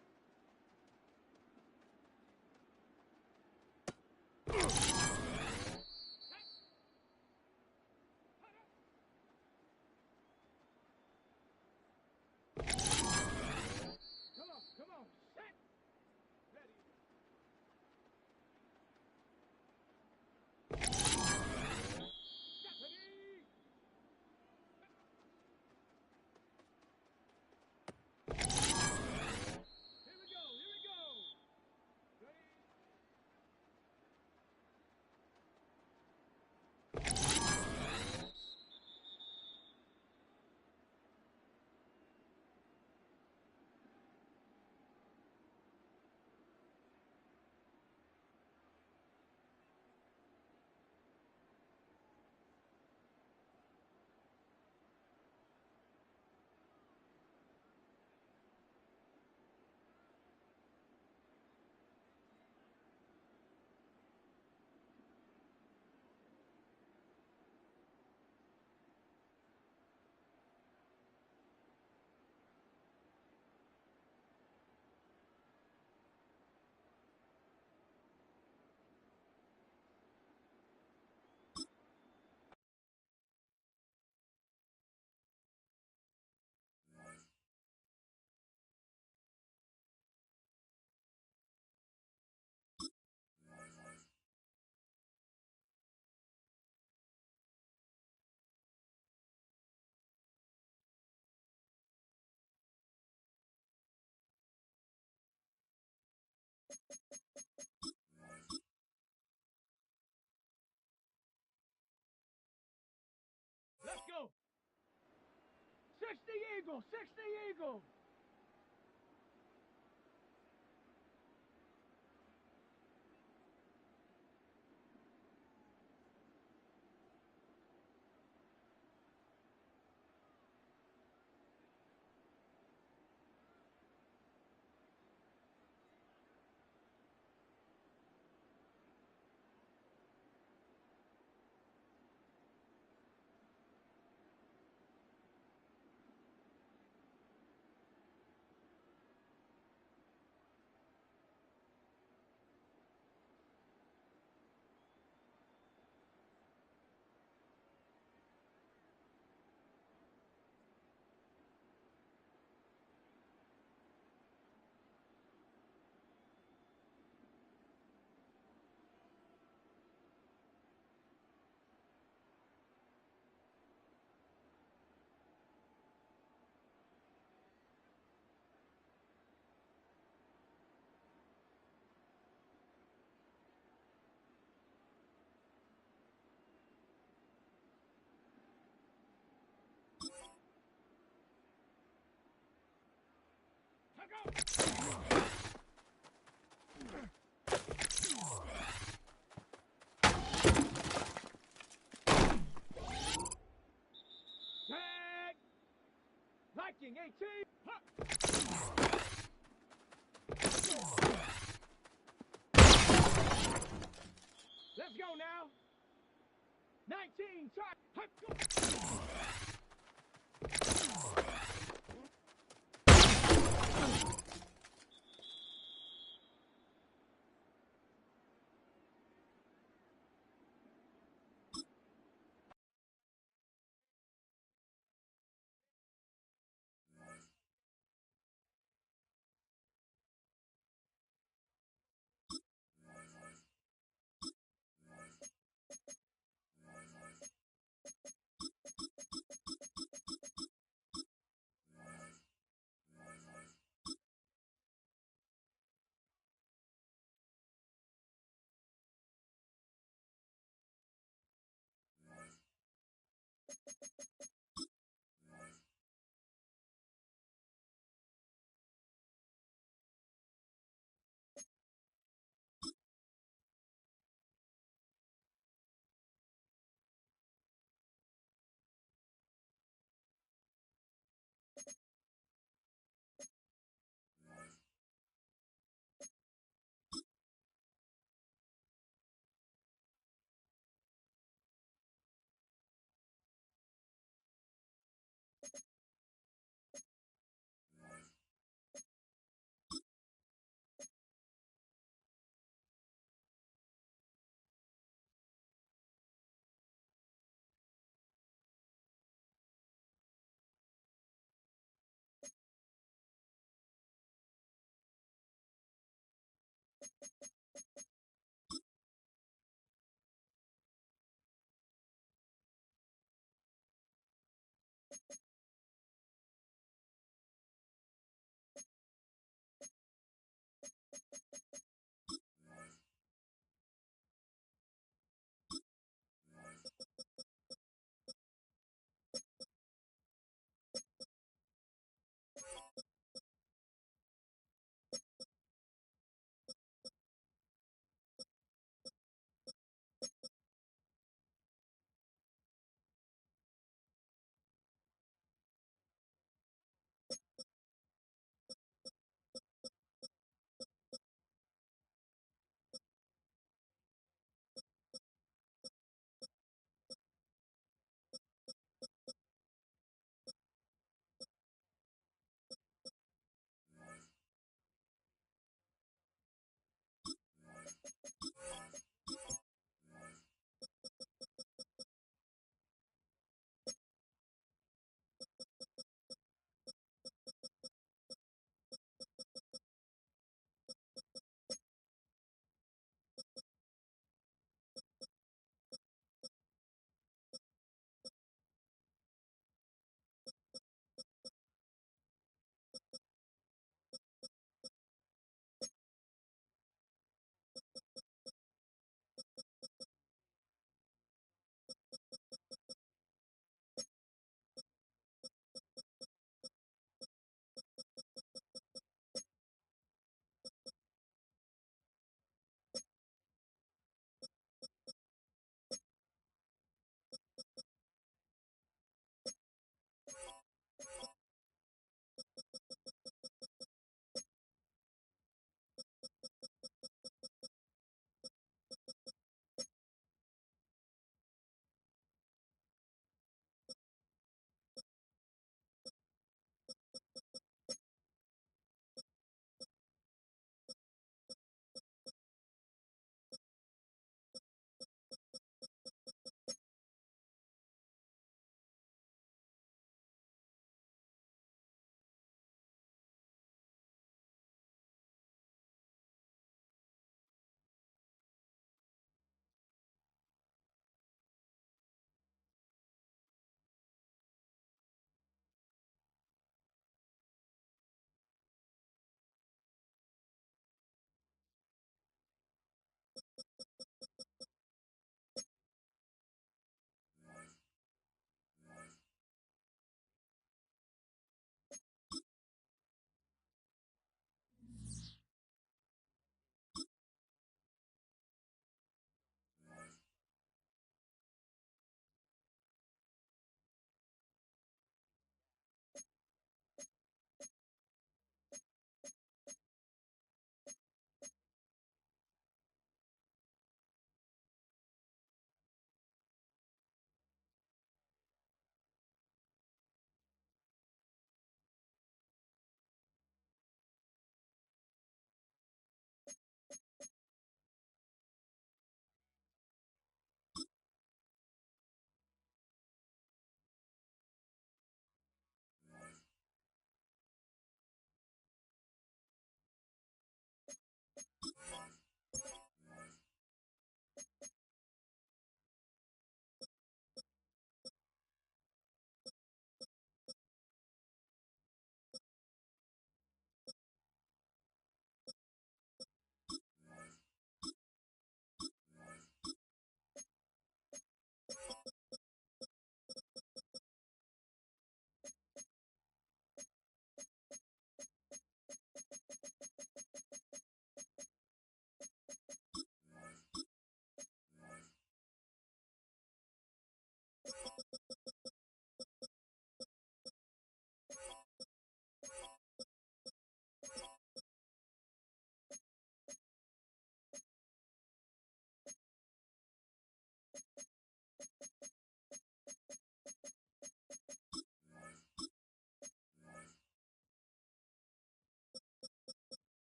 Eagle, 60 Eagle. Tag! Viking 18! Let's go now! 19, try!